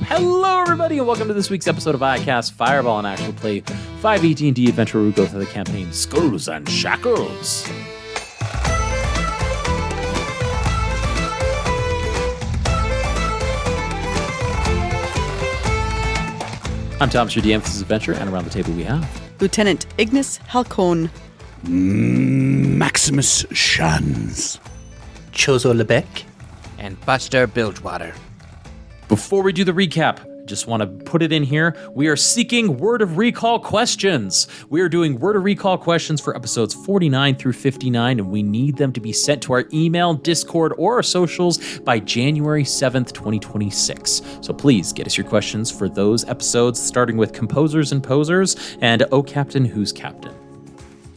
Hello, everybody, and welcome to this week's episode of iCast Fireball, an actual play 5e D&D adventure where we go through the campaign Skulls and Shackles. I'm Thomas, your DM for this adventure, and around the table we have Lieutenant Ignis Halcon, Maximus Shans, Chozo Lebec, and Buster Bilgewater. Before we do the recap, I just want to put it in here. We are seeking Word of Recall questions. We are doing Word of Recall questions for episodes 49 through 59, and we need them to be sent to our email, Discord, or our socials by January 7th, 2026. So please get us your questions for those episodes, starting with Composers and Posers and Oh Captain, Who's Captain?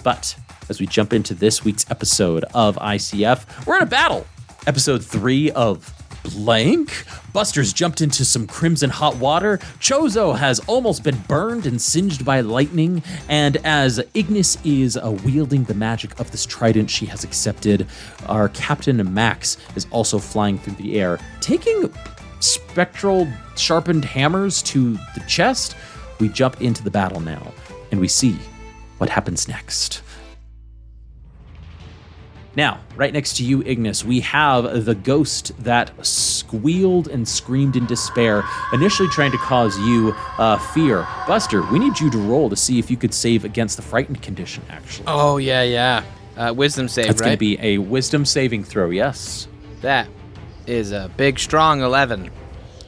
But as we jump into this week's episode of ICF, we're in a battle. Episode 3 of Blank. Buster's jumped into some crimson hot water. Chozo has almost been burned and singed by lightning. And as Ignis is wielding the magic of this trident she has accepted, our Captain Max is also flying through the air, taking spectral sharpened hammers to the chest. We jump into the battle now, and we see what happens next. Now, right next to you, Ignis, we have the ghost that squealed and screamed in despair, initially trying to cause you fear. Buster, we need you to roll to see if you could save against the frightened condition, actually. Oh, yeah. Wisdom save, That's right? going to be a wisdom saving throw, yes. That is a big, strong 11.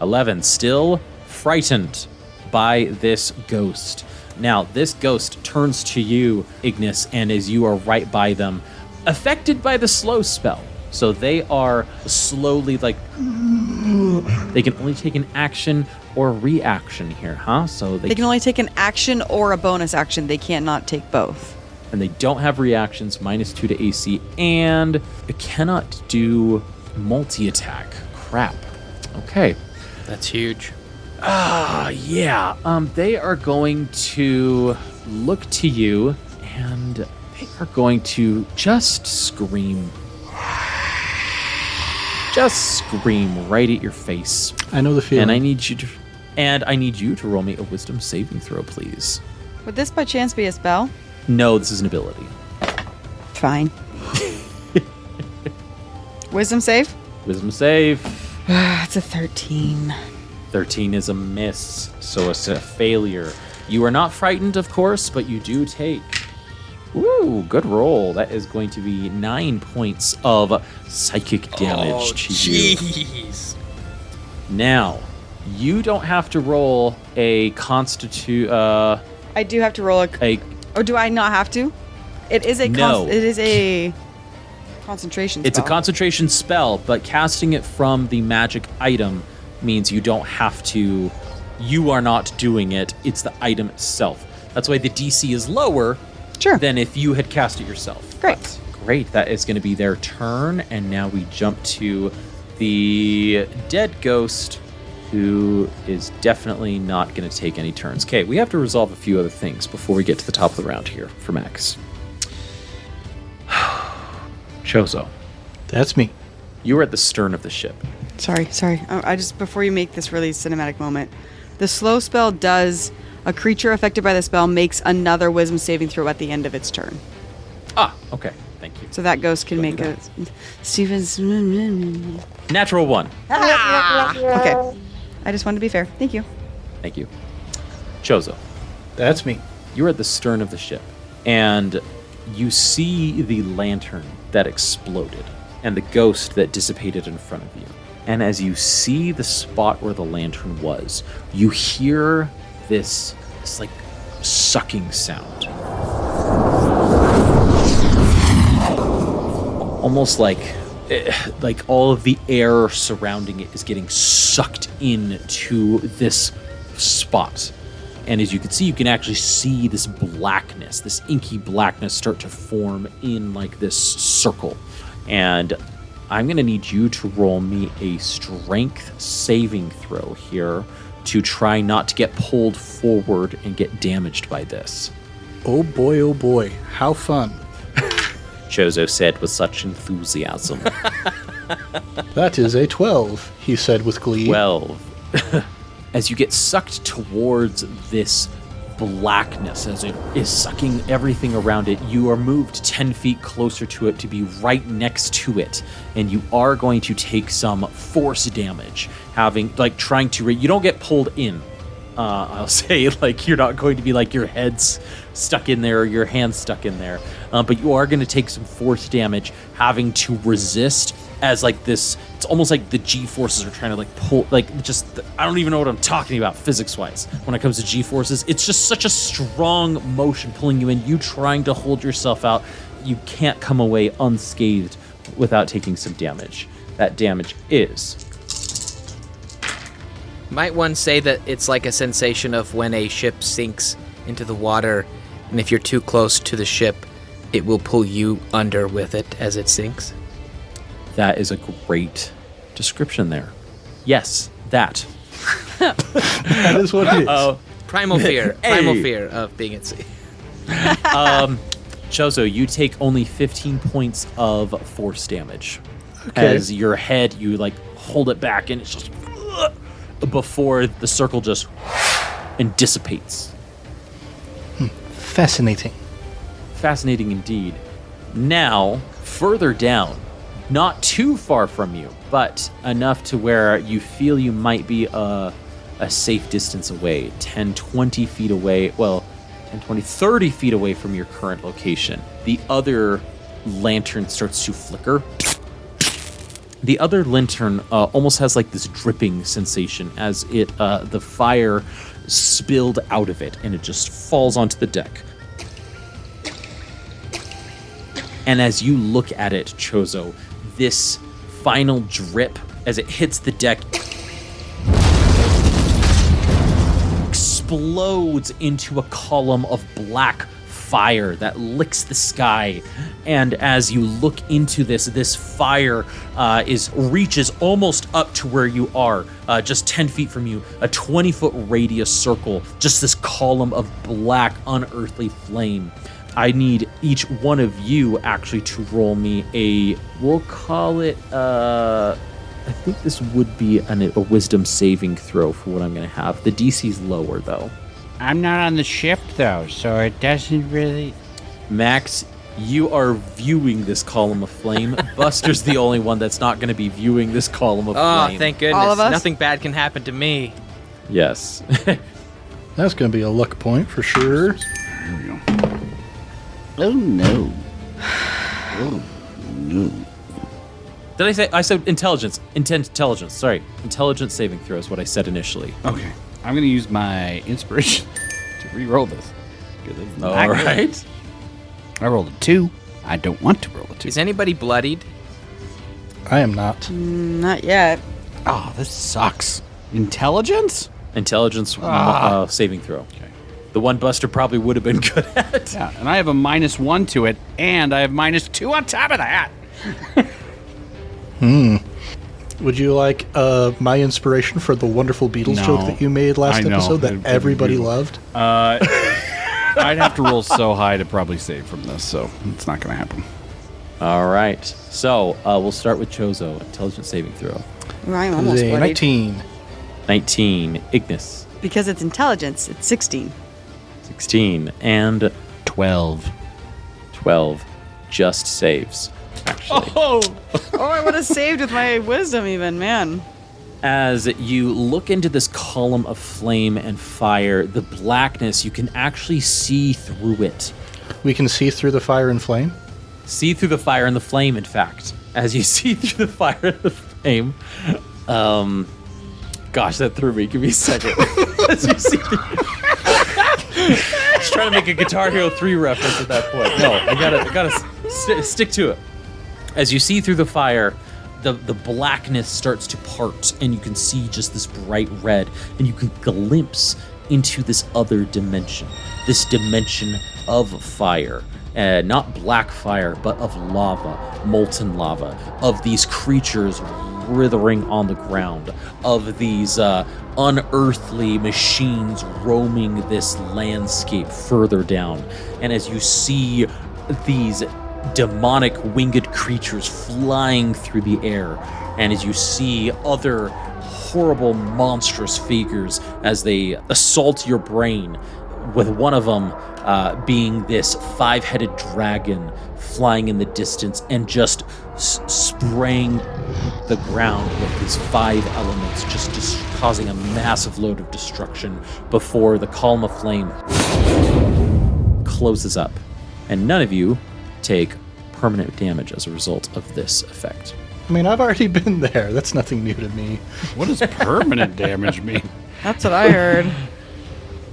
11, still frightened by this ghost. Now, this ghost turns to you, Ignis, and as you are right by them, affected by the slow spell. So they are slowly they can only take an action or reaction here, huh? So they can only take an action or a bonus action. They can't not take both. And they don't have reactions, -2 to AC, and it cannot do multi-attack. Crap. Okay. That's huge. Yeah. They are going to look to you and they are going to just scream. Just scream right at your face. I know the feeling. And I need you to roll me a wisdom saving throw, please. Would this by chance be a spell? No, this is an ability. Fine. Wisdom save? Wisdom save. It's a 13. 13 is a miss, so it's a failure. You are not frightened, of course, but you do take... Ooh, good roll. That is going to be 9 points of psychic damage to you. Jeez. Now, you don't have to roll a I do have to roll or do I not have to? It is a No. it is a concentration spell. It's a concentration spell, but casting it from the magic item means you don't have to. You are not doing it. It's the item itself. That's why the DC is lower. Sure. Than if you had cast it yourself. Great. But great. That is going to be their turn. And now we jump to the dead ghost, who is definitely not going to take any turns. Okay, we have to resolve a few other things before we get to the top of the round here for Max. Chozo. That's me. You are at the stern of the ship. Sorry. I just, before you make this really cinematic moment, the slow spell does... A creature affected by the spell makes another wisdom saving throw at the end of its turn. Ah, okay. Thank you. So that ghost can make a... Steven's... Natural 1. Okay. I just wanted to be fair. Thank you. Thank you. Chozo. That's me. You're at the stern of the ship, and you see the lantern that exploded and the ghost that dissipated in front of you. And as you see the spot where the lantern was, you hear this like sucking sound. Almost like all of the air surrounding it is getting sucked into this spot. And as you can see, you can actually see this blackness, this inky blackness start to form in like this circle. And I'm going to need you to roll me a strength saving throw here to try not to get pulled forward and get damaged by this. Oh boy, how fun. Chozo said with such enthusiasm. That is a 12, he said with glee. 12. as you get sucked towards this blackness, as it is sucking everything around it, you are moved 10 feet closer to it to be right next to it, and you are going to take some force damage, trying to, you don't get pulled in. I'll say, like, you're not going to be like your head's stuck in there or your hand's stuck in there, but you are going to take some force damage having to resist as like this. It's almost like the G-forces are trying to like pull, like just, I don't even know what I'm talking about physics-wise when it comes to G-forces. It's just such a strong motion pulling you in. You trying to hold yourself out. You can't come away unscathed without taking some damage. That damage is... Might one say that it's like a sensation of when a ship sinks into the water, and if you're too close to the ship, it will pull you under with it as it sinks? That is a great description there. Yes, that. That is what it is. Primal fear. Hey. Primal fear of being at sea. Chozo, you take only 15 points of force damage. Okay. As your head, you like hold it back and it's just before the circle just and dissipates. Fascinating. Fascinating indeed. Now, further down, not too far from you, but enough to where you feel you might be a safe distance away, 10, 20 feet away, 10, 20, 30 feet away from your current location. The other lantern starts to flicker. The other lantern almost has like this dripping sensation as it the fire spilled out of it, and it just falls onto the deck. And as you look at it, Chozo, this final drip, as it hits the deck, explodes into a column of black fire that licks the sky. And as you look into this fire reaches almost up to where you are, just 10 feet from you, a 20-foot radius circle, just this column of black, unearthly flame. I need each one of you actually to roll me we'll call it, I think this would be a wisdom saving throw for what I'm going to have. The DC's lower, though. I'm not on the ship, though, so it doesn't really... Max, you are viewing this column of flame. Buster's the only one that's not going to be viewing this column of flame. Oh, thank goodness. All of us? Nothing bad can happen to me. Yes. That's going to be a luck point for sure. Here we go. Oh, no. Oh, no. Did I said intelligence. Intelligence, sorry. Intelligence saving throw is what I said initially. Okay. I'm going to use my inspiration to re-roll this. 'Cause it's not All good. right. I rolled a 2. I don't want to roll a 2. Is anybody bloodied? I am not. Not yet. Oh, this sucks. Intelligence? Intelligence saving throw. Okay. The one Buster probably would have been good at. Yeah, and I have a -1 to it, and I have -2 on top of that. Would you like my inspiration for the wonderful Beatles No. joke that you made last I know. episode that It'd be everybody beautiful. loved? I'd have to roll so high to probably save from this, so it's not going to happen. All right. So we'll start with Chozo. Intelligence saving throw. Ooh, I'm almost Zay, bloodied. 19. 19. Ignis. Because it's intelligence, it's 16. 16. And 12. 12. Just saves, actually. Oh, I would have saved with my wisdom even, man. As you look into this column of flame and fire, the blackness, you can actually see through it. We can see through the fire and flame. See through the fire and the flame, in fact. As you see through the fire and the flame. Gosh, that threw me. Give me a second. As you see through... Just trying to make a Guitar Hero 3 reference at that point. No, I gotta stick to it. As you see through the fire, the blackness starts to part, and you can see just this bright red, and you can glimpse into this other dimension. This dimension of fire. Not black fire, but of lava, molten lava, of these creatures writhing on the ground, of these unearthly machines roaming this landscape further down. And as you see these demonic winged creatures flying through the air, and as you see other horrible, monstrous figures as they assault your brain, with one of them being this 5-headed dragon flying in the distance and just spraying the ground with these 5 elements, just causing a massive load of destruction before the column of flame closes up. And none of you take permanent damage as a result of this effect. I mean, I've already been there. That's nothing new to me. What does permanent damage mean? That's what I heard.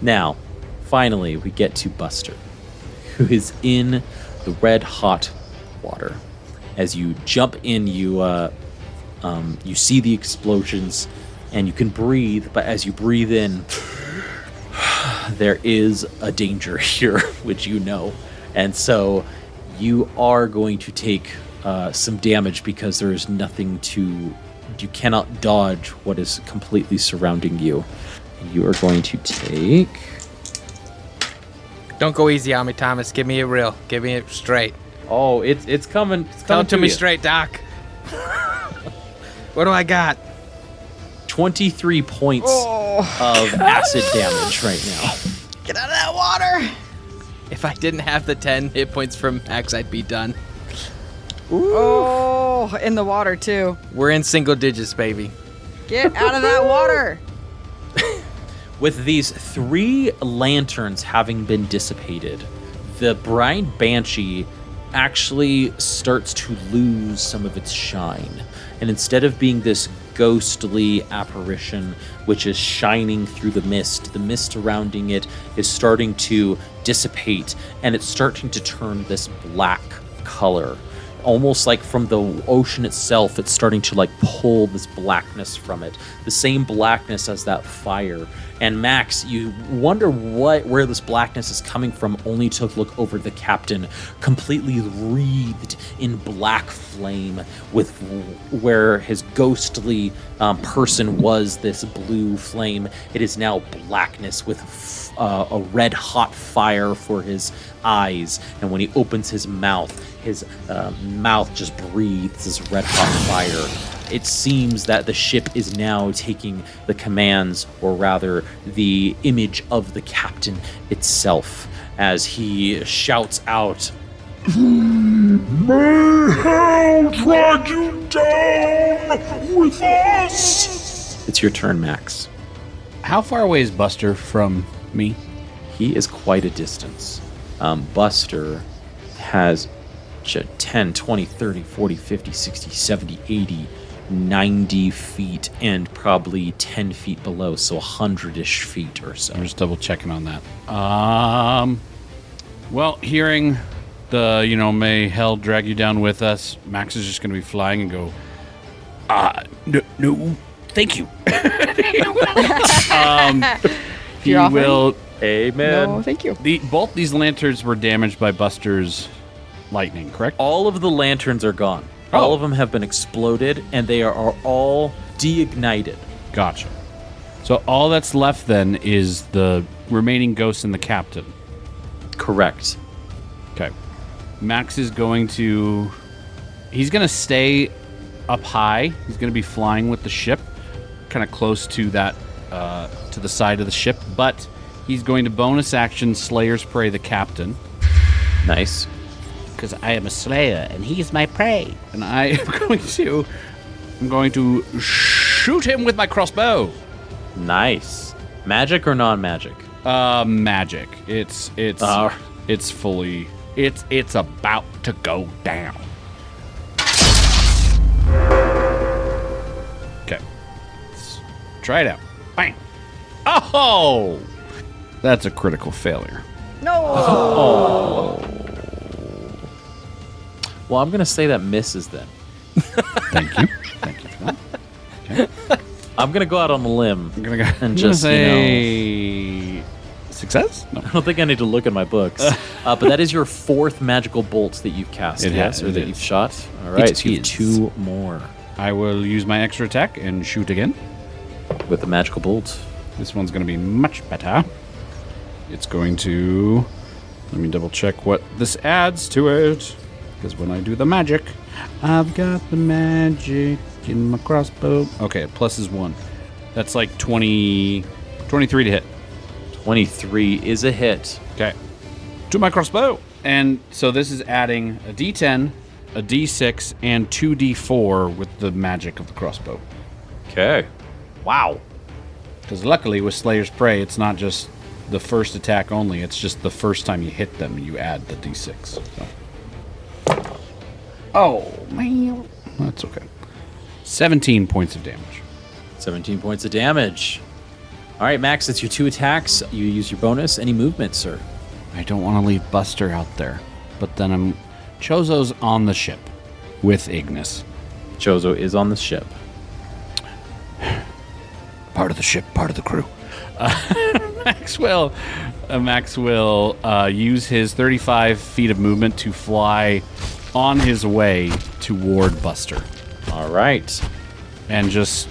Now, finally, we get to Buster, who is in the red-hot water. As you jump in, you see the explosions, and you can breathe, but as you breathe in, there is a danger here, which you know. And so you are going to take some damage because there is nothing to... You cannot dodge what is completely surrounding you. You are going to take... Don't go easy on me, Thomas. Give me it real. Give me it straight. Oh, it's coming. It's Tell coming it to me you. straight, Doc. What do I got? 23 points of acid damage right now. Get out of that water! If I didn't have the 10 hit points from Max, I'd be done. Oh, in the water too. We're in single digits, baby. Get out of that water! With these 3 lanterns having been dissipated, the brine Banshee actually starts to lose some of its shine. And instead of being this ghostly apparition which is shining through the mist surrounding it is starting to dissipate, and it's starting to turn this black color. Almost like from the ocean itself, it's starting to like pull this blackness from it. The same blackness as that fire. And Max, you wonder where this blackness is coming from, only to look over the captain, completely wreathed in black flame, with where his ghostly person was this blue flame. It is now blackness with a red hot fire for his eyes, and when he opens his mouth just breathes this red hot fire. It seems that the ship is now taking the commands, or rather the image of the captain itself, as he shouts out, "May hell drag you down with us!" It's your turn, Max. How far away is Buster from me? He is quite a distance. Buster has 10, 20, 30, 40, 50, 60, 70, 80, 90 feet, and probably 10 feet below, so 100-ish feet or so. I'm just double checking on that. Well, hearing the, may hell drag you down with us, Max is just going to be flying and go, no, thank you. He You're offering? will... Amen. No, thank you. Both these lanterns were damaged by Buster's lightning, correct? All of the lanterns are gone. All of them have been exploded, and they are all deignited. Gotcha. So all that's left then is the remaining ghost and the captain. Correct. Okay. Max is going to... He's going to stay up high. He's going to be flying with the ship, kind of close to that, to the side of the ship, but he's going to bonus action Slayer's Prey the captain. Nice. Because I am a slayer and he's my prey. And I'm going to shoot him with my crossbow. Nice. Magic or non-magic? Magic. It's fully... It's about to go down. Okay. Let's try it out. Bang. Oh! That's a critical failure. No! Well, I'm going to say that misses then. Thank you. Thank you for that. Okay. I'm going to go out on a limb. I'm gonna And just, say success? No. I don't think I need to look at my books. But that is your 4th magical bolt that you've cast, It yes? has, Or it that is. you've shot? All right, It so you have is. 2 more I will use my extra attack and shoot again. with the magical bolt. This one's going to be much better. It's going to... Let me double check what this adds to it. Because when I do the magic, I've got the magic in my crossbow. Okay, plus is 1. That's like 23 to hit. 23 is a hit. Okay. To my crossbow. And so this is adding a D10, a D6, and 2D4 with the magic of the crossbow. Okay. Wow. Because luckily with Slayer's Prey, it's not just the first attack only. It's just the first time you hit them, you add the D6. So. Oh, man. That's okay. 17 points of damage. 17 points of damage. All right, Max, it's your 2 attacks. You use your bonus. Any movement, sir? I don't want to leave Buster out there. But then Chozo's on the ship with Ignis. Chozo is on the ship. Part of the ship, part of the crew. Max will use his 35 feet of movement to fly on his way toward Buster. All right. And just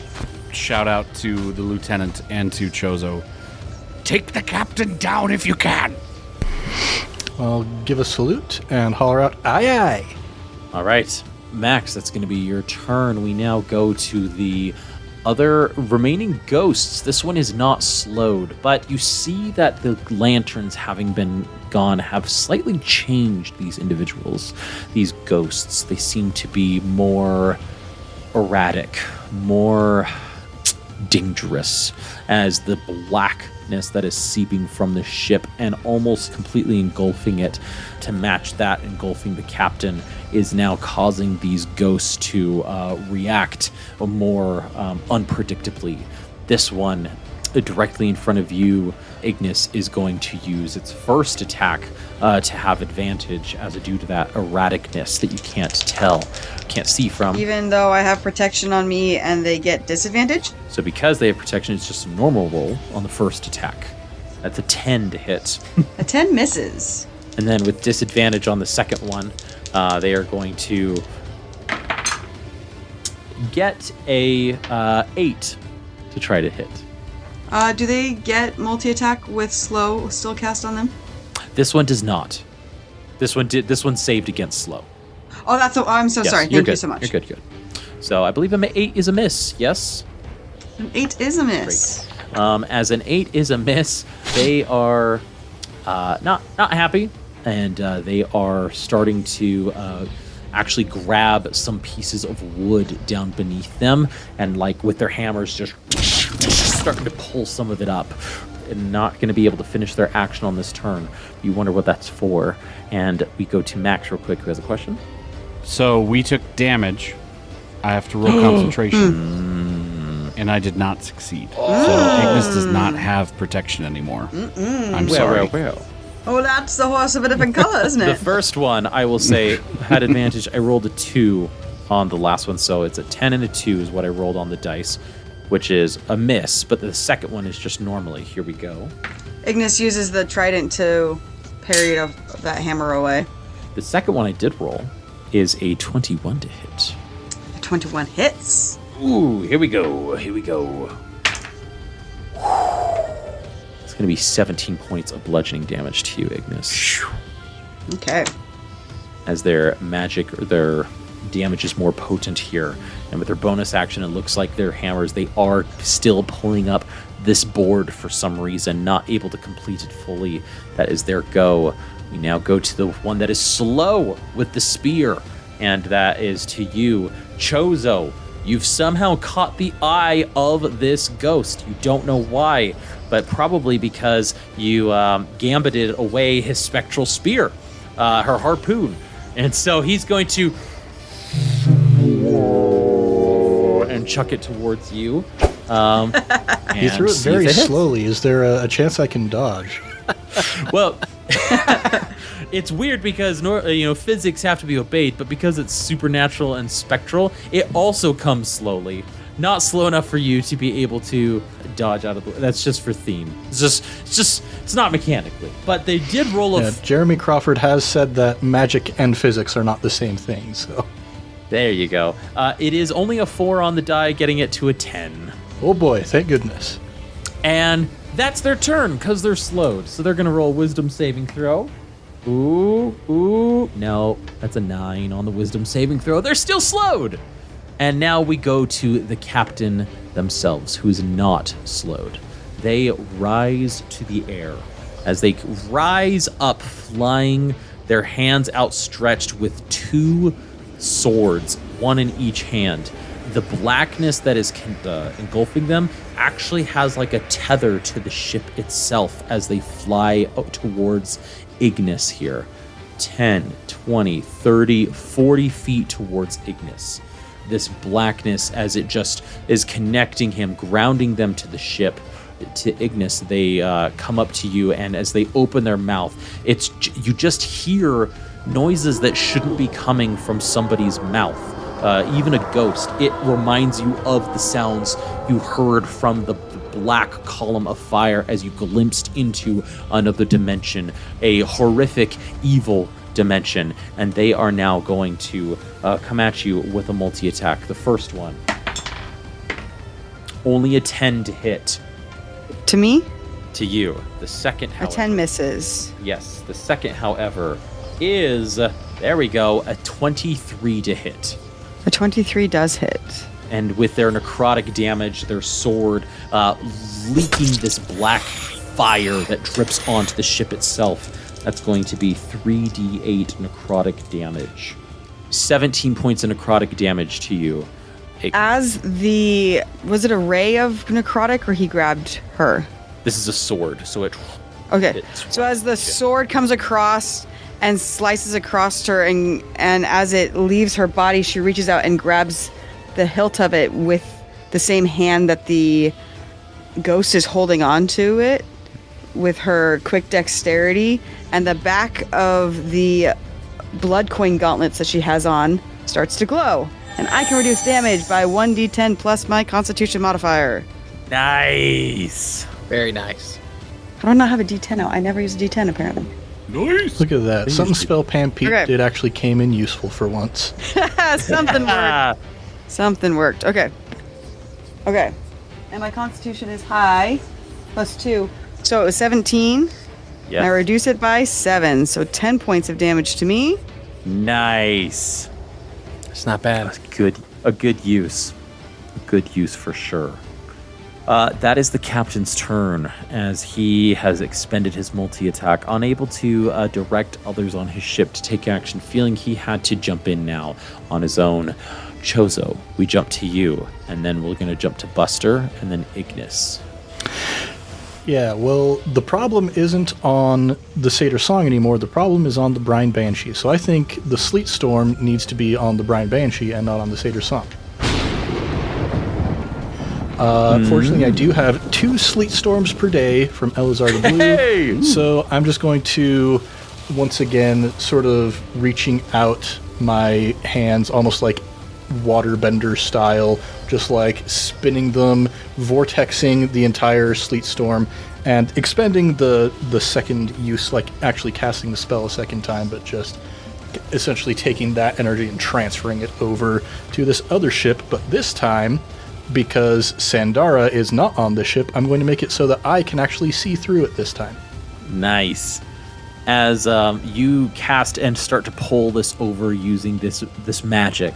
shout out to the lieutenant and to Chozo. Take the captain down if you can. I'll give a salute and holler out, aye aye. All right. Max, that's going to be your turn. We now go to the other remaining ghosts. This one is not slowed, but you see that the lanterns, having been gone, have slightly changed these individuals, these ghosts. They seem to be more erratic, more dangerous, as the blackness that is seeping from the ship and almost completely engulfing it to match that engulfing the captain is now causing these ghosts to react more unpredictably. This one directly in front of you, Ignis, is going to use its first attack to have advantage as a due to that erraticness that you can't see from. Even though I have protection on me and they get disadvantage? So because they have protection, it's just a normal roll on the first attack. That's a 10 to hit. A 10 misses. And then with disadvantage on the second one, they are going to get a 8 to try to hit. Do they get multi-attack with slow still cast on them? This one does not. This one saved against slow. Oh, I'm so Yes, sorry. you're Thank you good. so much. You're good. So I believe an 8 is a miss. Yes. An 8 is a miss. As an 8 is a miss, they are not happy, and they are starting to actually grab some pieces of wood down beneath them, and like with their hammers just starting to pull some of it up. And not going to be able to finish their action on this turn. You wonder what that's for, and we go to Max real quick, who has a question. So we took damage. I have to roll concentration. And I did not succeed. So Ignis does not have protection anymore. I'm sorry. Well. Oh, that's the horse of a different color, isn't The it? first one, I will say, had advantage. I rolled a 2 on the last one, so it's a 10 and a 2 is what I rolled on the dice, which is a miss, but the second one is just normally. Here we go. Ignis uses the trident to parry that hammer away. The second one I did roll is a 21 to hit. 21 hits. Ooh, here we go. It's going to be 17 points of bludgeoning damage to you, Ignis. Okay. As their magic or their damage is more potent here. And with their bonus action, it looks like their hammers, they are still pulling up this board for some reason, not able to complete it fully. That is their go. We now go to the one that is slow with the spear, and that is to you, Chozo. You've somehow caught the eye of this ghost. You don't know why, but probably because you gambited away his spectral spear, her harpoon. And so he's going to and chuck it towards you. He threw it very slowly. Is there a chance I can dodge? Well, it's weird because physics have to be obeyed, but because it's supernatural and spectral, it also comes slowly. Not slow enough for you to be able to dodge out of the. That's just for theme. It's not mechanically. But they did roll a. Jeremy Crawford has said that magic and physics are not the same thing. So. There you go. It is only a 4 on the die, getting it to a 10. Oh boy! Thank goodness. And that's their turn because they're slowed. So they're gonna roll a wisdom saving throw. Ooh. No, that's a 9 on the wisdom saving throw. They're still slowed. And now we go to the captain themselves, who is not slowed. They rise to the air. As they rise up, flying, their hands outstretched with 2 swords, one in each hand. The blackness that is engulfing them actually has like a tether to the ship itself as they fly out towards Ignis here. 10, 20, 30, 40 feet towards Ignis. This blackness, as it just is connecting him, grounding them to the ship, to Ignis, they come up to you, and as they open their mouth, you just hear noises that shouldn't be coming from somebody's mouth. Even a ghost. It reminds you of the sounds you heard from the black column of fire as you glimpsed into another dimension, a horrific, evil dimension, and they are now going to come at you with a multi-attack. The first one, only a 10 to hit. To me? To you. The second, however, A 10 misses. Yes, the second, however, is, there we go, a 23 to hit. A 23 does hit. And with their necrotic damage, their sword leaking this black fire that drips onto the ship itself, that's going to be 3d8 necrotic damage. 17 points of necrotic damage to you. Was it a ray of necrotic, or he grabbed her? This is a sword, so it... Okay, so as the sword comes across and slices across her, and as it leaves her body, she reaches out and grabs the hilt of it with the same hand that the ghost is holding on to it with her quick dexterity, and the back of the blood coin gauntlets that she has on starts to glow. And I can reduce damage by 1d10 plus my constitution modifier. Nice! Very nice. How do I not have a d10 out? I never use a d10 apparently. Nice. Look at that. Something spell Pam Pete Okay. did actually came in useful for once. Something worked. Something worked. Okay. Okay. And my constitution is high. Plus 2. So it was 17. Yes. And I reduce it by 7. So 10 points of damage to me. Nice. It's not bad. A good use. A good use for sure. That is the captain's turn, as he has expended his multi-attack, unable to direct others on his ship to take action, feeling he had to jump in now on his own. Chozo, we jump to you, and then we're going to jump to Buster, and then Ignis. Yeah, well, the problem isn't on the Satyr Song anymore. The problem is on the Brine Banshee. So I think the Sleet Storm needs to be on the Brine Banshee and not on the Satyr Song. Fortunately, I do have 2 Sleet Storms per day from Elazar the Blue. Hey! So I'm just going to, once again, sort of reaching out my hands, almost like waterbender style, just like spinning them, vortexing the entire Sleet Storm, and expending the second use, like actually casting the spell a second time, but just essentially taking that energy and transferring it over to this other ship. But this time, because Sandara is not on the ship, I'm going to make it so that I can actually see through it this time. Nice. As you cast and start to pull this over using this magic,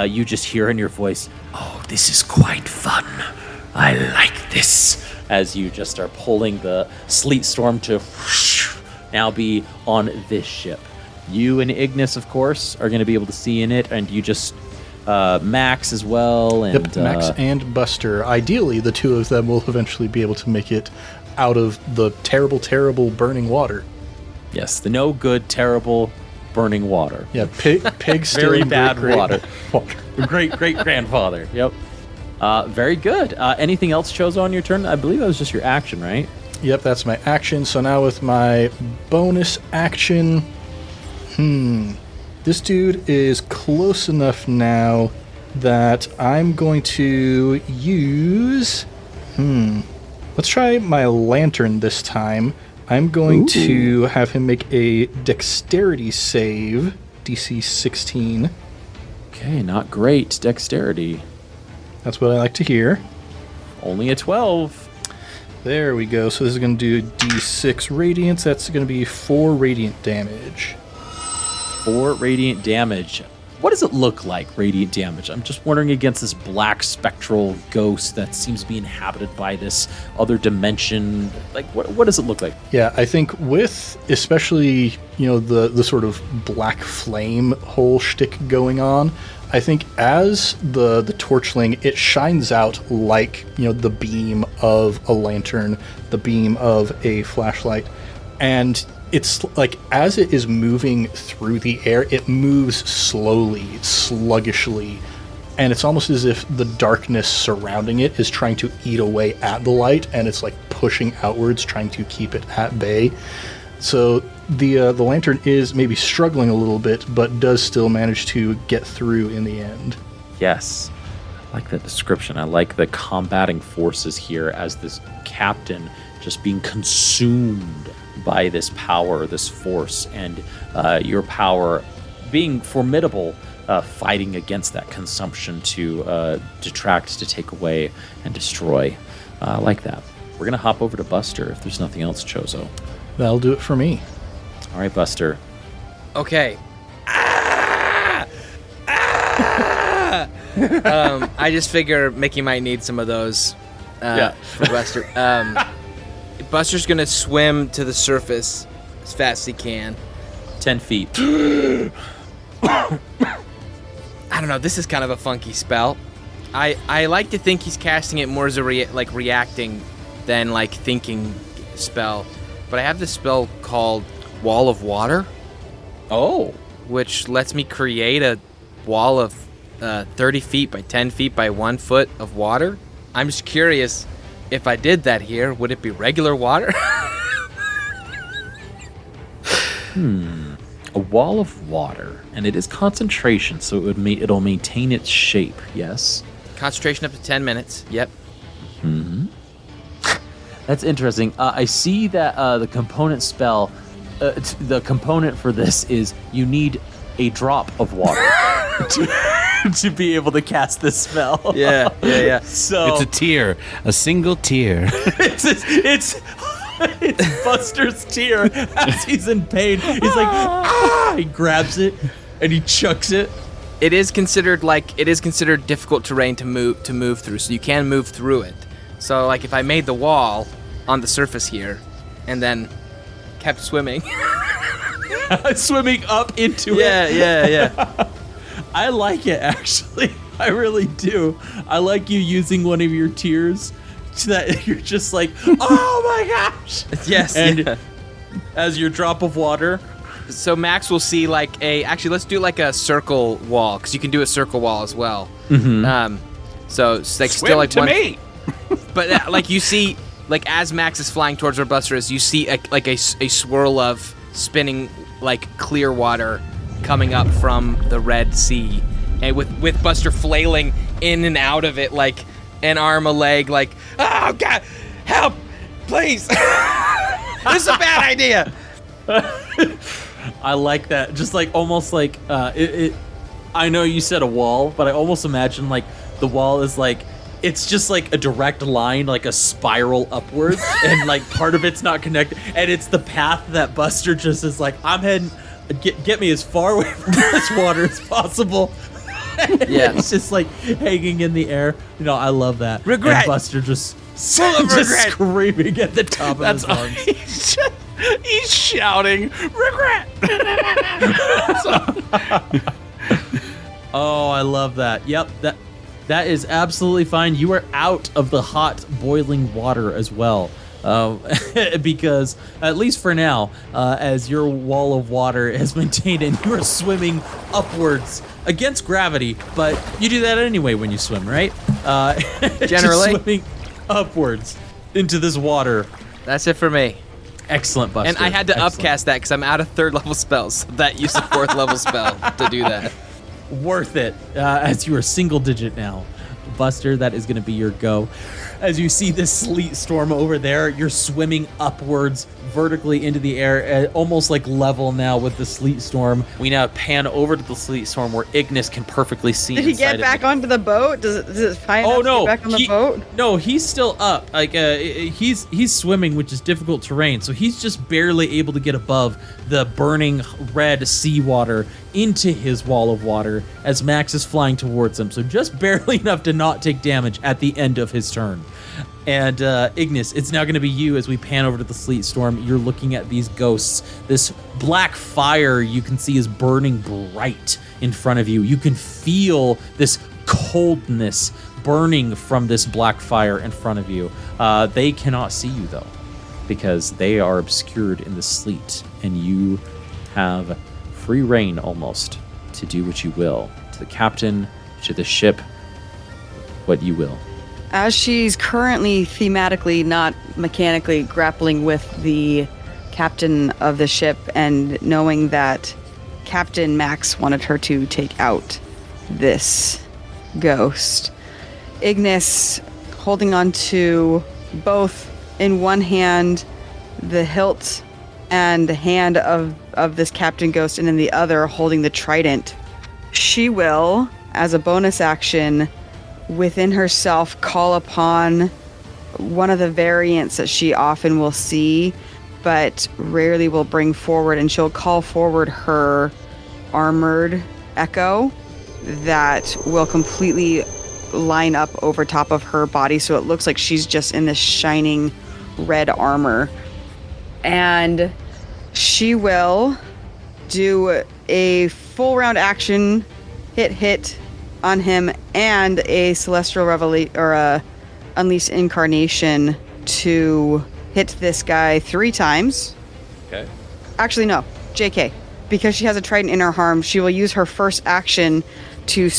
you just hear in your voice, "Oh, this is quite fun. I like this." As you just are pulling the Sleet Storm to now be on this ship. You and Ignis, of course, are going to be able to see in it, and you just Max as well. And, Yep, Max and Buster. Ideally, the 2 of them will eventually be able to make it out of the terrible, terrible burning water. Yes, the no good, terrible, burning water. Yeah, pig still Very bad great, water. Great grandfather. Yep. Very good. Anything else, Chozo, on your turn? I believe that was just your action, right? Yep, that's my action. So now with my bonus action, this dude is close enough now that I'm going to use, let's try my lantern this time. I'm going to have him make a dexterity save, DC 16. Okay, not great. Dexterity. That's what I like to hear. Only a 12. There we go. So this is going to do D6 radiance. That's going to be 4 radiant damage. 4 radiant damage. What does it look like, radiant damage? I'm just wondering against this black spectral ghost that seems to be inhabited by this other dimension. Like, what does it look like? Yeah, I think with especially, the sort of black flame whole shtick going on, I think as the torchling, it shines out like, the beam of a lantern, the beam of a flashlight. And it's like as it is moving through the air, it moves slowly, sluggishly, and it's almost as if the darkness surrounding it is trying to eat away at the light, and it's like pushing outwards, trying to keep it at bay. So the lantern is maybe struggling a little bit, but does still manage to get through in the end. Yes. I like that description. I like the combating forces here as this captain just being consumed by this power, this force, and your power being formidable, fighting against that consumption to detract, to take away, and destroy. I like that. We're going to hop over to Buster if there's nothing else, Chozo. That'll do it for me. All right, Buster. Okay. I just figure Mickey might need some of those for Buster. Buster's gonna swim to the surface as fast as he can. 10 feet. I don't know. This is kind of a funky spell. I like to think he's casting it more as a reacting than like thinking spell. But I have this spell called Wall of Water. Oh. Which lets me create a wall of 30 feet by 10 feet by 1 foot of water. I'm just curious, if I did that here, would it be regular water? A wall of water, and it is concentration, so it'll maintain its shape. Yes. Concentration up to 10 minutes. Yep. That's interesting. I see that the component spell, the component for this is you need a drop of water to be able to cast this spell. Yeah. So It's a tear, a single tear. it's Buster's tear as he's in pain. He's like, ah! He grabs it and he chucks it. It is considered difficult terrain to move through, so you can move through it. So like if I made the wall on the surface here and then kept swimming. Swimming up into it. Yeah. I like it, actually. I really do. I like you using one of your tears so that you're just like, oh my gosh. Yes. And as your drop of water. So Max will see actually let's do like a circle wall, because you can do a circle wall as well. So it's like Swim still like to one. me. But like you see, like as Max is flying towards where Buster is, you see a swirl of spinning like clear water coming up from the Red Sea, and with Buster flailing in and out of it like an arm, a leg, like, oh God, help, please. This is a bad idea. I like that. Just like almost like I know you said a wall, but I almost imagine like the wall is like it's just like a direct line, like a spiral upwards, and like part of it's not connected, and it's the path that Buster just is like, I'm heading, get me as far away from this water as possible. Yeah. It's just like hanging in the air. You know, I love that. Regret. And Buster just Full of regret. screaming at the top of his lungs. He's shouting, regret. Oh, I love that. Yep, that is absolutely fine. You are out of the hot, boiling water as well. Because, at least for now, as your wall of water is maintained and you are swimming upwards against gravity, but you do that anyway when you swim, right? Generally. Just swimming upwards into this water. That's it for me. Excellent, Buster. And I had to Excellent. upcast that because I'm out of 3rd level spells. So that used a 4th level spell to do that. Worth it, as you are single digit now. Buster, that is going to be your go. As you see this sleet storm over there, you're swimming upwards vertically into the air, almost like level now with the sleet storm. We now pan over to the sleet storm where Ignis can perfectly see. Did he get back onto the boat? Does it find to get back on the boat? No, he's still up. Like he's swimming, which is difficult terrain, so he's just barely able to get above the burning red seawater into his wall of water as Max is flying towards him. So just barely enough to not take damage at the end of his turn. And Ignis, it's now going to be you as we pan over to the sleet storm. You're looking at these ghosts. This black fire you can see is burning bright in front of you. You can feel this coldness burning from this black fire in front of you. They cannot see you, though, because they are obscured in the sleet, and you have free reign almost to do what you will. To the captain, to the ship, what you will. As she's currently thematically, not mechanically, grappling with the captain of the ship and knowing that Captain Max wanted her to take out this ghost, Ignis, holding on to both in one hand the hilt and the hand of this captain ghost, and in the other holding the trident, she will, as a bonus action, within herself call upon one of the variants that she often will see but rarely will bring forward, and she'll call forward her armored echo that will completely line up over top of her body, so it looks like she's just in this shining red armor. And she will do a full round action hit on him and a celestial or a unleashed incarnation to hit this guy 3 times. Okay. Actually, no, JK. Because she has a trident in her arm, she will use her first action to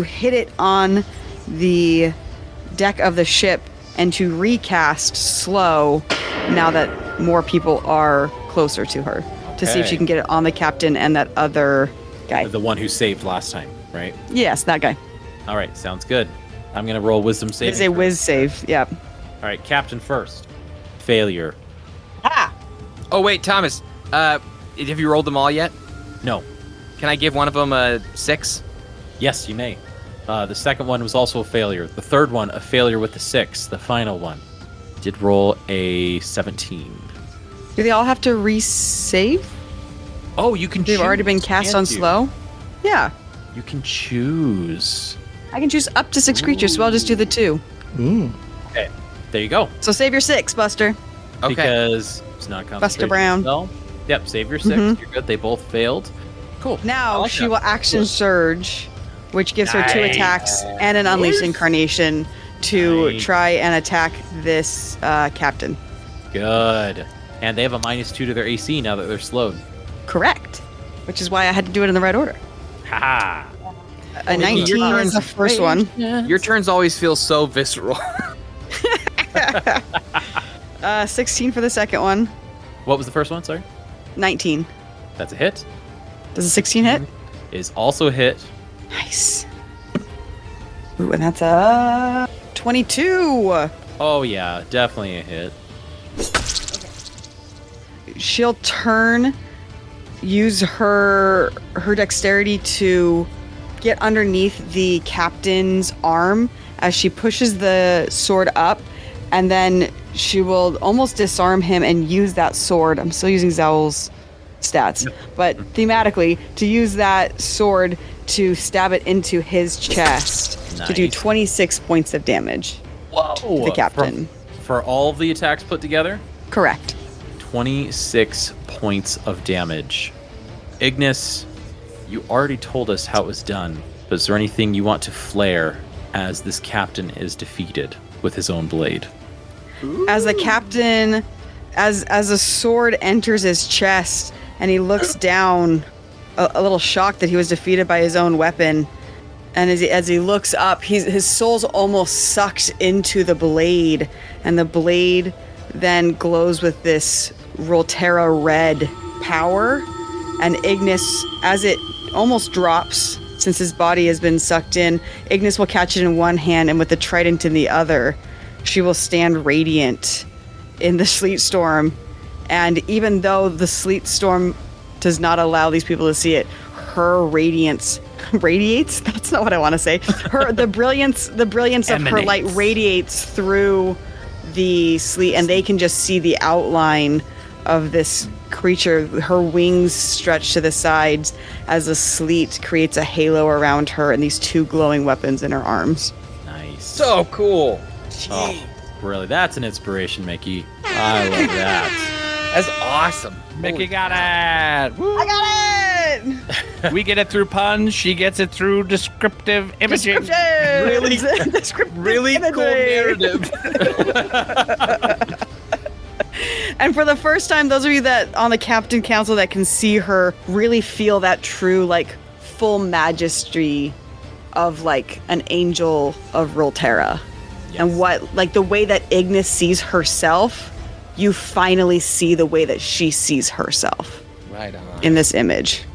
hit it on the deck of the ship and to recast slow now that more people are closer to her, to see if she can get it on the captain and that other guy. The one who saved last time, right? Yes, that guy. All right, sounds good. I'm going to roll wisdom save. It's a whiz save, yep. All right, captain first. Failure. Oh, wait, Thomas. Have you rolled them all yet? No. Can I give one of them a 6? Yes, you may. The second one was also a failure. The third one, a failure with the 6. The final one did roll a 17. Do they all have to resave? Oh, you can choose. They've already been cast on slow? Yeah. You can choose. I can choose up to 6 creatures, so I'll just do the 2. Okay, there you go. So save your 6, Buster. Okay. Because it's not a concentration Buster Brown. spell. Yep, save your 6. You're good. They both failed. Cool. I Now like she that. will action surge, which gives her 2 attacks and an unleashed incarnation to try and attack this captain. Good. And they have a -2 to their AC now that they're slowed. Correct. Which is why I had to do it in the right order. Ha! A 19 is the first one. Your turns always feel so visceral. 16 for the second one. What was the first one? Sorry. 19. That's a hit. Does a 16 hit? Is also a hit. Nice. Ooh, and that's a 22. Oh yeah, definitely a hit. She'll turn, use her dexterity to get underneath the captain's arm as she pushes the sword up, and then she will almost disarm him and use that sword. I'm still using Zowl's stats, but thematically, to use that sword to stab it into his chest to do Nice. 26 points of damage. Whoa! The captain. For all of the attacks put together, Correct. 26 points of damage. Ignis, you already told us how it was done, but is there anything you want to flare as this captain is defeated with his own blade? As the captain, as a sword enters his chest, and he looks down, a little shocked that he was defeated by his own weapon. And as he looks up, his soul's almost sucked into the blade, and the blade then glows with this Rolterra red power. And Ignis, as it almost drops since his body has been sucked in. Ignis will catch it in one hand, and with the trident in the other, she will stand radiant in the sleet storm. And even though the sleet storm does not allow these people to see it, her radiance radiates. That's not what I want to say. The brilliance of her light radiates through the sleet, and they can just see the outline of this creature. Her wings stretch to the sides as the sleet creates a halo around her, and these two glowing weapons in her arms. Nice. So cool. Oh, really? That's an inspiration, Mickey. I love that. That's awesome. Mickey got it. Woo. I got it. We get it through puns. She gets it through descriptive imaging. Really, Descriptive really cool imagery. narrative. And for the first time, those of you that on the Captain Council that can see her really feel that true, like, full majesty of, like, an angel of Runeterra. Yes. And what, like, the way that Ignis sees herself, you finally see the way that she sees herself. Right on. In this image.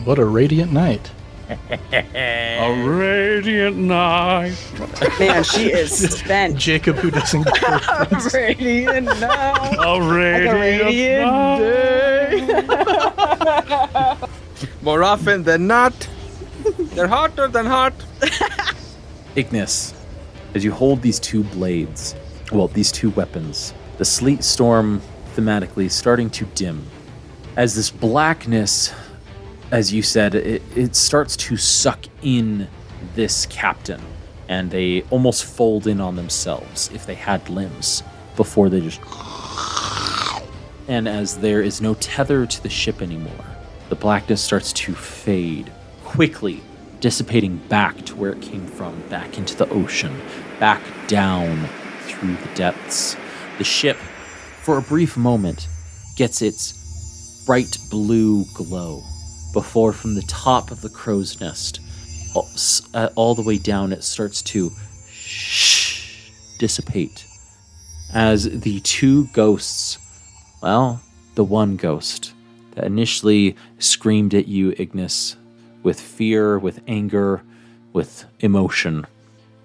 What a radiant night. A radiant night. Man, she is spent. Jacob, who doesn't get her Radiant night. A radiant day. More often than not, they're hotter than hot. Ignis, as you hold these two blades, these two weapons, the sleet storm thematically is starting to dim. As this blackness, as you said, it starts to suck in this captain, and they almost fold in on themselves if they had limbs before they just... And as there is no tether to the ship anymore, the blackness starts to fade quickly, dissipating back to where it came from, back into the ocean, back down through the depths. The ship, for a brief moment, gets its bright blue glow before from the top of the crow's nest all the way down it starts to dissipate as the two ghosts, the one ghost that initially screamed at you, Ignis, with fear, with anger, with emotion,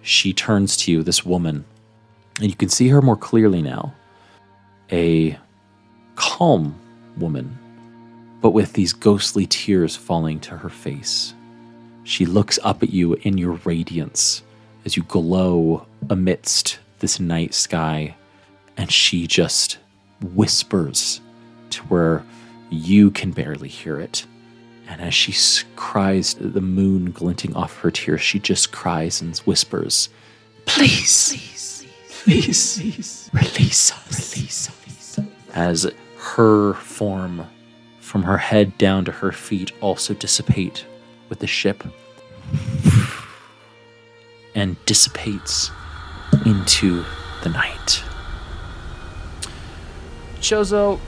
she turns to you, this woman, and you can see her more clearly now. A calm woman, but with these ghostly tears falling to her face. She looks up at you in your radiance as you glow amidst this night sky, and she just whispers to where you can barely hear it. And as she cries, the moon glinting off her tears, she just cries and whispers, "Please, please, please, release us, release us." As her form, from her head down to her feet, also dissipate with the ship and dissipates into the night. Chozo,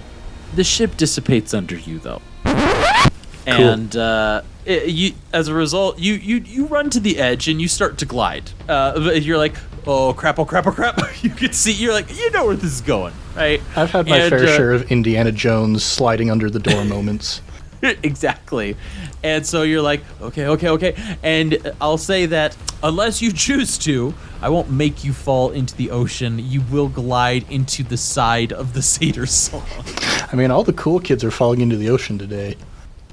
the ship dissipates under you, though. Cool. And as a result, you run to the edge and you start to glide. You're like, oh crap, oh crap, oh crap. You can see, you're like, you know where this is going, right? I've had my fair share of Indiana Jones sliding under the door moments. Exactly. And so you're like, okay. And I'll say that unless you choose to, I won't make you fall into the ocean. You will glide into the side of the satyr song. I mean, all the cool kids are falling into the ocean today.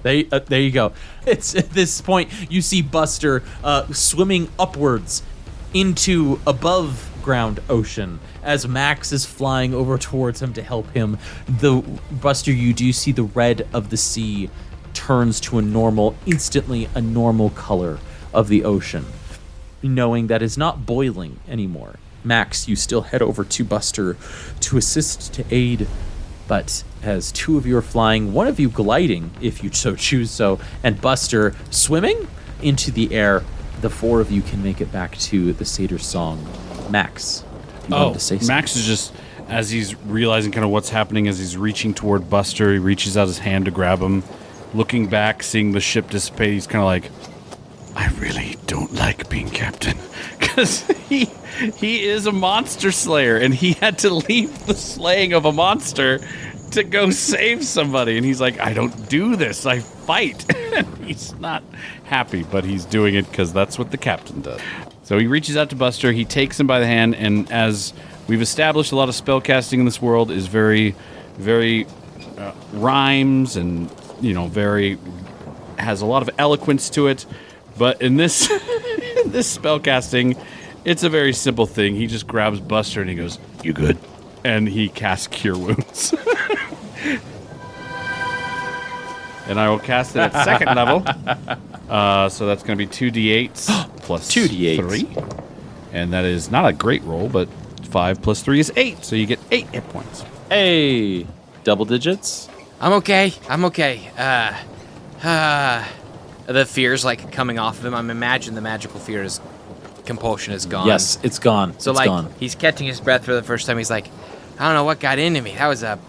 There you go. It's at this point you see Buster swimming upwards into above ground ocean as Max is flying over towards him to help him. Buster, you do see the red of the sea turns to instantly a normal color of the ocean, knowing that it's not boiling anymore. Max, you still head over to Buster to assist, to aid, but as two of you are flying, one of you gliding, if you so choose so, and Buster swimming into the air, the four of you can make it back to the satyr song. Max, you wanted to say something? Max is just, as he's realizing kind of what's happening, as he's reaching toward Buster, he reaches out his hand to grab him. Looking back, seeing the ship dissipate, he's kind of like, I really don't like being captain. Because he is a monster slayer, and he had to leave the slaying of a monster to go save somebody. And he's like, I don't do this. I fight. He's not happy, but he's doing it because that's what the captain does. So he reaches out to Buster. He takes him by the hand. And as we've established, a lot of spellcasting in this world is very, very rhymes and, has a lot of eloquence to it. But in this this spellcasting, it's a very simple thing. He just grabs Buster and he goes, "You good?" And he casts Cure Wounds. And I will cast it at second level. So that's going to be 2d8s plus 2d8s. 3. And that is not a great roll, but 5 plus 3 is 8. So you get 8 hit points. Hey, double digits. I'm okay. The fear's like coming off of him. I'm imagining the magical compulsion is gone. Yes, it's gone. So it's gone. he's catching his breath for the first time. He's like, I don't know what got into me. That was a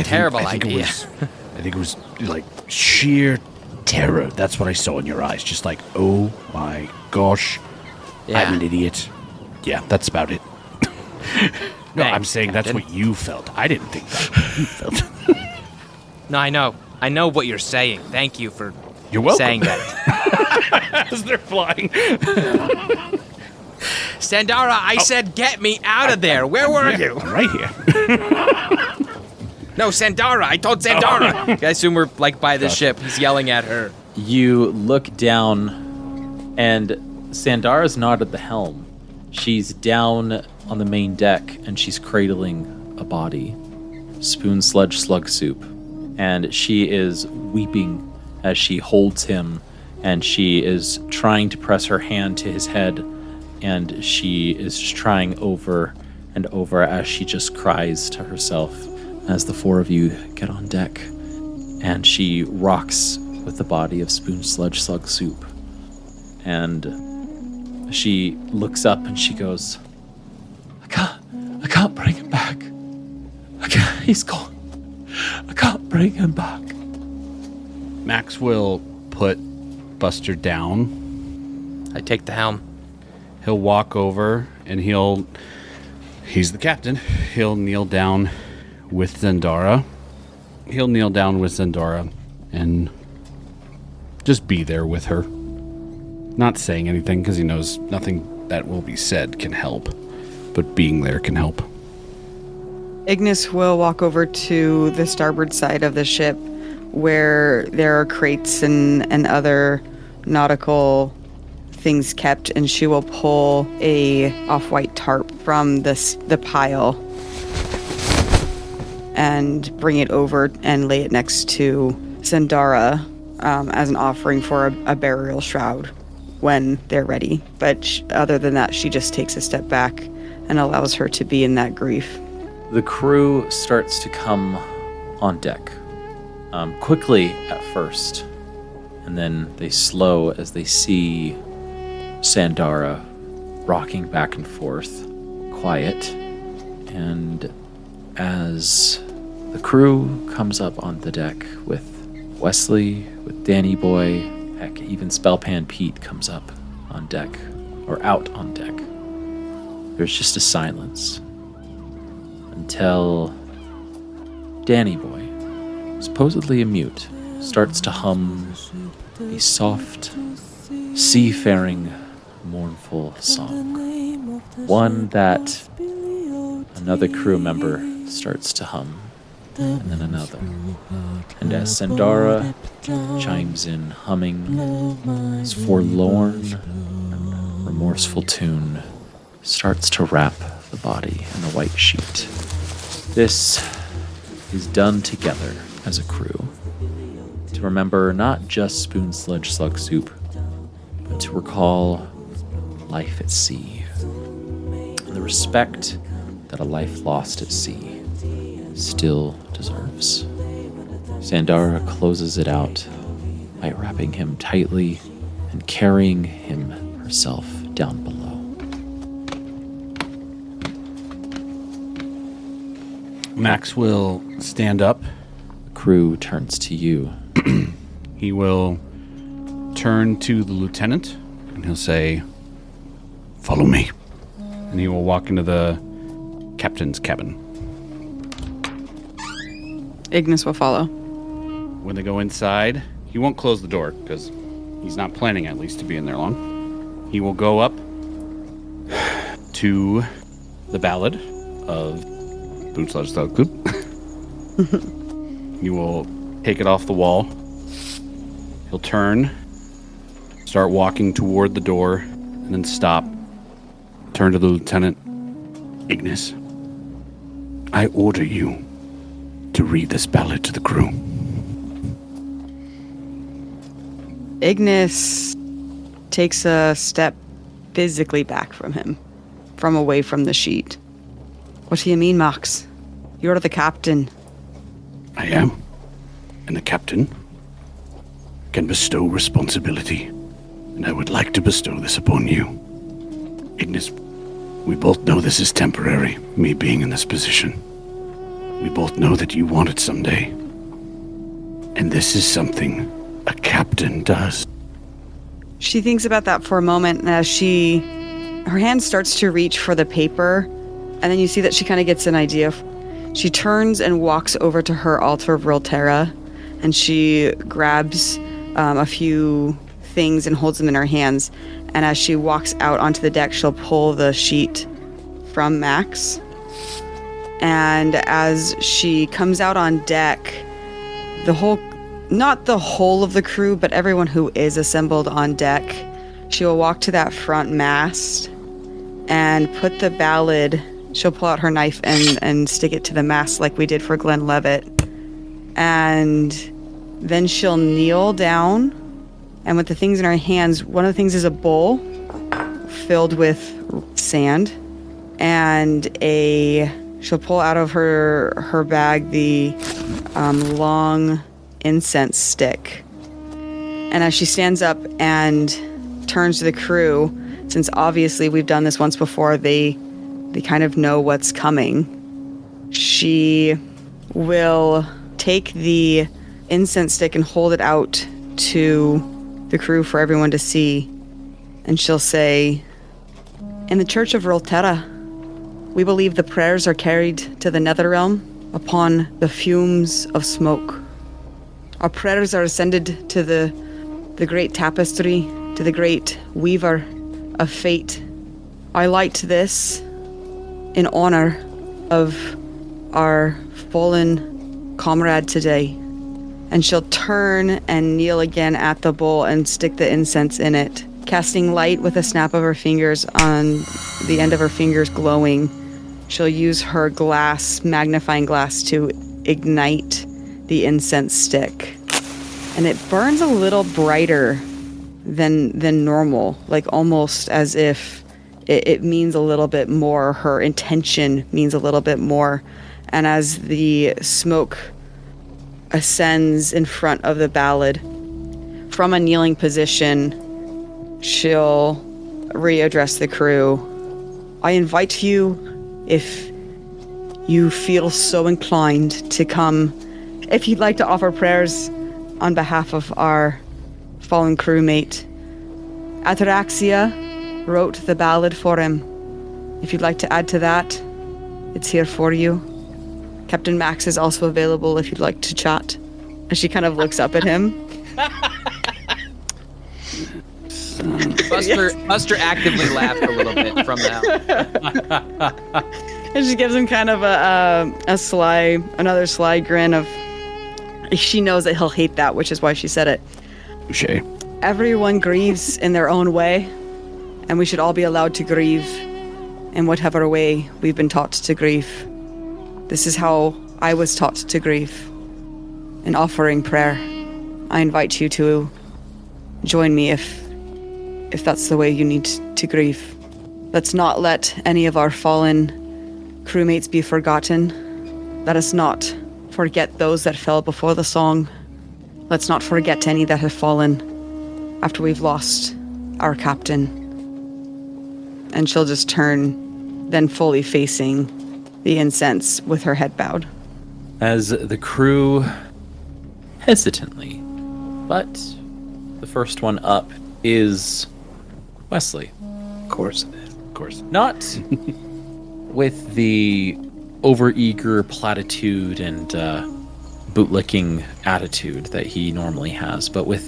terrible idea. I think it was like sheer terror. That's what I saw in your eyes. Just like, oh my gosh, Yeah. I'm an idiot. Yeah, that's about it. No, I'm saying that's Captain. what you felt. I didn't think that's what you felt. No, I know. I know what you're saying. Thank you for You're welcome. saying that. As they're flying. Sandara, I said get me out of there. Where were you? I'm right here. No, Sandara. I told Sandara. I assume we're like by the ship. He's yelling at her. You look down, and Sandara's not at the helm. She's down on the main deck, and she's cradling a body. Spoon Sludge Slug Soup. And she is weeping as she holds him, and she is trying to press her hand to his head, and she is just trying over and over as she just cries to herself as the four of you get on deck. And she rocks with the body of Spoon Sludge Slug Soup. And she looks up and she goes, I can't bring him back. He's gone. I can't bring him back. Max will put Buster down. I take the helm. He'll walk over and he's the captain. He'll kneel down with Zendara. And just be there with her. Not saying anything because he knows nothing that will be said can help. But being there can help. Ignis will walk over to the starboard side of the ship where there are crates and other nautical things kept, and she will pull a off-white tarp from the pile and bring it over and lay it next to Zendara as an offering for a burial shroud when they're ready. But other than that, she just takes a step back and allows her to be in that grief. The crew starts to come on deck. Quickly at first, and then they slow as they see Sandara rocking back and forth, quiet. And as the crew comes up on the deck with Wesley, with Danny Boy, heck, even Spellpan Pete comes up on deck, or out on deck. There's just a silence until Danny Boy, supposedly a mute, starts to hum a soft, seafaring, mournful song. One that another crew member starts to hum, and then another. And as Sandara chimes in humming, this forlorn and remorseful tune starts to wrap the body in the white sheet. This is done together as a crew to remember not just Spoon Sludge Slug Soup, but to recall life at sea and the respect that a life lost at sea still deserves. Sandara closes it out by wrapping him tightly and carrying him herself down below. Max will stand up. The crew turns to you. He will turn to the lieutenant and he'll say, "Follow me." And he will walk into the captain's cabin. Ignis will follow. When they go inside, he won't close the door because he's not planning at least to be in there long. He will go up to the ballad of Bootslash. He will take it off the wall. He'll turn, start walking toward the door, and then stop. Turn to the lieutenant. Ignis, I order you to read this ballad to the crew. Ignis takes a step physically back from him, from away from the sheet. What do you mean, Max? You're the captain. I am. And the captain can bestow responsibility. And I would like to bestow this upon you. Ignis, we both know this is temporary, me being in this position. We both know that you want it someday. And this is something a captain does. She thinks about that for a moment, and as her hand starts to reach for the paper, and then you see that she kind of gets an idea. She turns and walks over to her altar of Rolterra, and she grabs a few things and holds them in her hands. And as she walks out onto the deck, she'll pull the sheet from Max. And as she comes out on deck, not the whole of the crew, but everyone who is assembled on deck, she will walk to that front mast and put the ballad. She'll pull out her knife and stick it to the mast like we did for Glenn Levitt. And then she'll kneel down, and with the things in her hands, one of the things is a bowl filled with sand, and she'll pull out of her bag the long incense stick. And as she stands up and turns to the crew, since obviously we've done this once before, they kind of know what's coming. She will take the incense stick and hold it out to the crew for everyone to see. And she'll say, in the Church of Rolterra, we believe the prayers are carried to the Netherrealm upon the fumes of smoke. Our prayers are ascended to the great tapestry, to the great weaver of fate. I light this in honor of our fallen comrade today. And she'll turn and kneel again at the bowl and stick the incense in it, casting light with a snap of her fingers on the end of her fingers glowing. She'll use her magnifying glass to ignite the incense stick. And it burns a little brighter than normal, like almost as if it means a little bit more. Her intention means a little bit more. And as the smoke ascends in front of the ballad, from a kneeling position, she'll readdress the crew. I invite you, if you feel so inclined, to come, if you'd like to offer prayers on behalf of our fallen crewmate. Ataraxia wrote the ballad for him. If you'd like to add to that, it's here for you. Captain Max is also available if you'd like to chat. And she kind of looks up at him. Buster actively laughed a little bit from that. And she gives him kind of another sly grin of, she knows that he'll hate that, which is why she said it. Touché. Everyone grieves in their own way, and we should all be allowed to grieve in whatever way we've been taught to grieve. This is how I was taught to grieve, in offering prayer. I invite you to join me if that's the way you need to grieve. Let's not let any of our fallen crewmates be forgotten. Let us not forget those that fell before the song. Let's not forget any that have fallen after we've lost our captain. And she'll just turn, then fully facing the incense with her head bowed. As the crew hesitantly, but the first one up is Wesley. Of course it is. Of course. Not with the overeager platitude and bootlicking attitude that he normally has, but with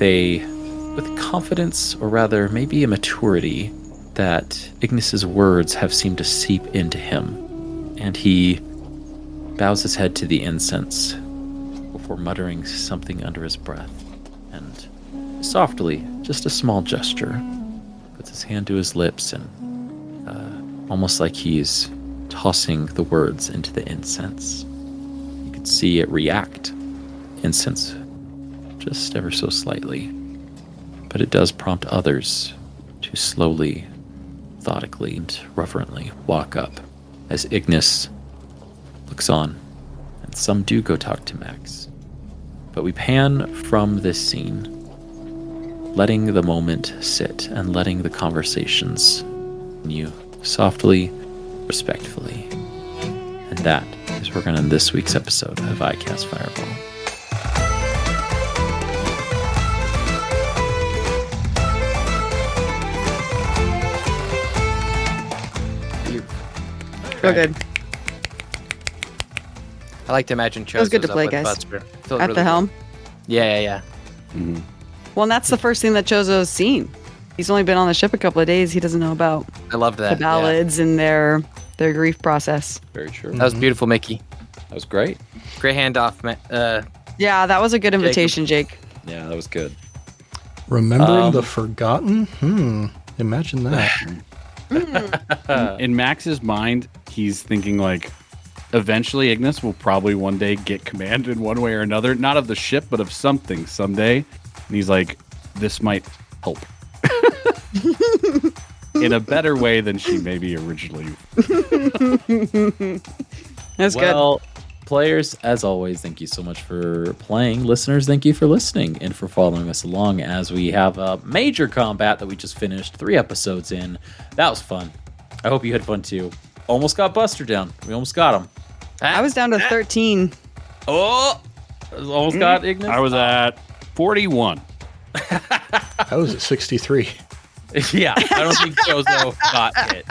confidence, or rather maybe a maturity, that Ignis's words have seemed to seep into him. And he bows his head to the incense before muttering something under his breath. And softly, just a small gesture, puts his hand to his lips and almost like he's tossing the words into the incense. You could see it react, incense, just ever so slightly. But it does prompt others to slowly, methodically, and reverently walk up as Ignis looks on, and some do go talk to Max. But we pan from this scene, letting the moment sit and letting the conversations continue softly, respectfully. And that is where we're going to end this week's episode of iCast Fireball. Real good. I like to imagine Chozo's was good to up play, with guys. Buster. Felt At really the helm. good. Yeah. Well, and that's the first thing that Chozo's seen. He's only been on the ship a couple of days. He doesn't know about I love that. the ballads and their grief process. Very true. Yeah. That was beautiful, Mickey. That was great. Great handoff, Yeah, that was a good invitation, Jake. Yeah, that was good. Remembering the forgotten? Imagine that. In Max's mind, he's thinking like, eventually Ignis will probably one day get command in one way or another, not of the ship, but of something someday. And he's like, this might help. In a better way than she maybe originally. That's Well, players, as always, thank you so much for playing. Listeners, thank you for listening and for following us along as we have a major combat that we just finished 3 episodes in. That was fun. I hope you had fun too. Almost got Buster down. We almost got him. I was down to 13. Oh! Almost got Ignis. I was at 41. I was at 63. Yeah, I don't think Chozo got it.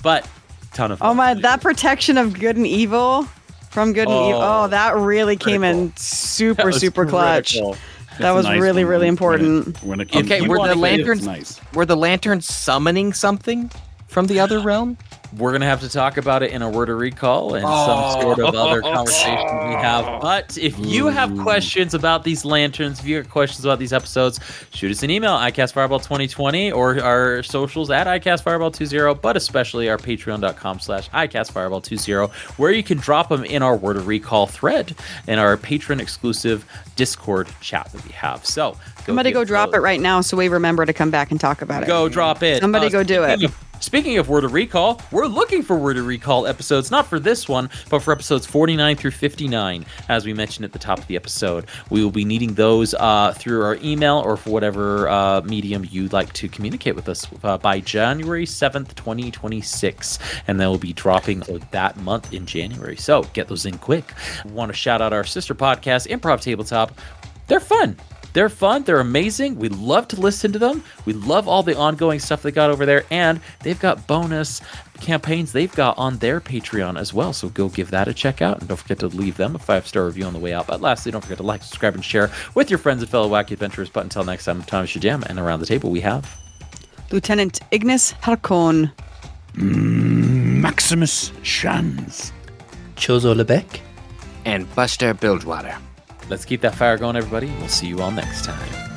But ton of fun. Oh my, that protection of good and evil from good and evil. Oh, that really came in super, super clutch. Critical. That was really, really important. When it Okay, you were want the it, lanterns it's nice. were the lanterns summoning something from the other realm? We're going to have to talk about it in a word of recall and some sort of other conversation we have. But if you have questions about these lanterns, if you have questions about these episodes, shoot us an email, icastfireball2020, or our socials at icastfireball20, but especially our patreon.com/icastfireball20, where you can drop them in our word of recall thread in our patron exclusive Discord chat that we have. So Somebody go drop it right now so we remember to come back and talk about it. Go drop it. Somebody go do it. Speaking of Word of Recall, we're looking for Word of Recall episodes, not for this one, but for episodes 49 through 59, as we mentioned at the top of the episode. We will be needing those through our email or for whatever medium you'd like to communicate with us by January 7th, 2026, and they will be dropping that month in January. So get those in quick. We want to shout out our sister podcast, Improv Tabletop. They're fun. They're fun. They're amazing. We love to listen to them. We love all the ongoing stuff they got over there. And they've got bonus campaigns they've got on their Patreon as well. So go give that a check out. And don't forget to leave them a 5-star review on the way out. But lastly, don't forget to like, subscribe, and share with your friends and fellow wacky adventurers. But until next time, Thomas Shadam. And around the table, we have Lieutenant Ignis Harkon. Maximus Shans. Chozo Lebec. And Buster Bilgewater. Let's keep that fire going, everybody. We'll see you all next time.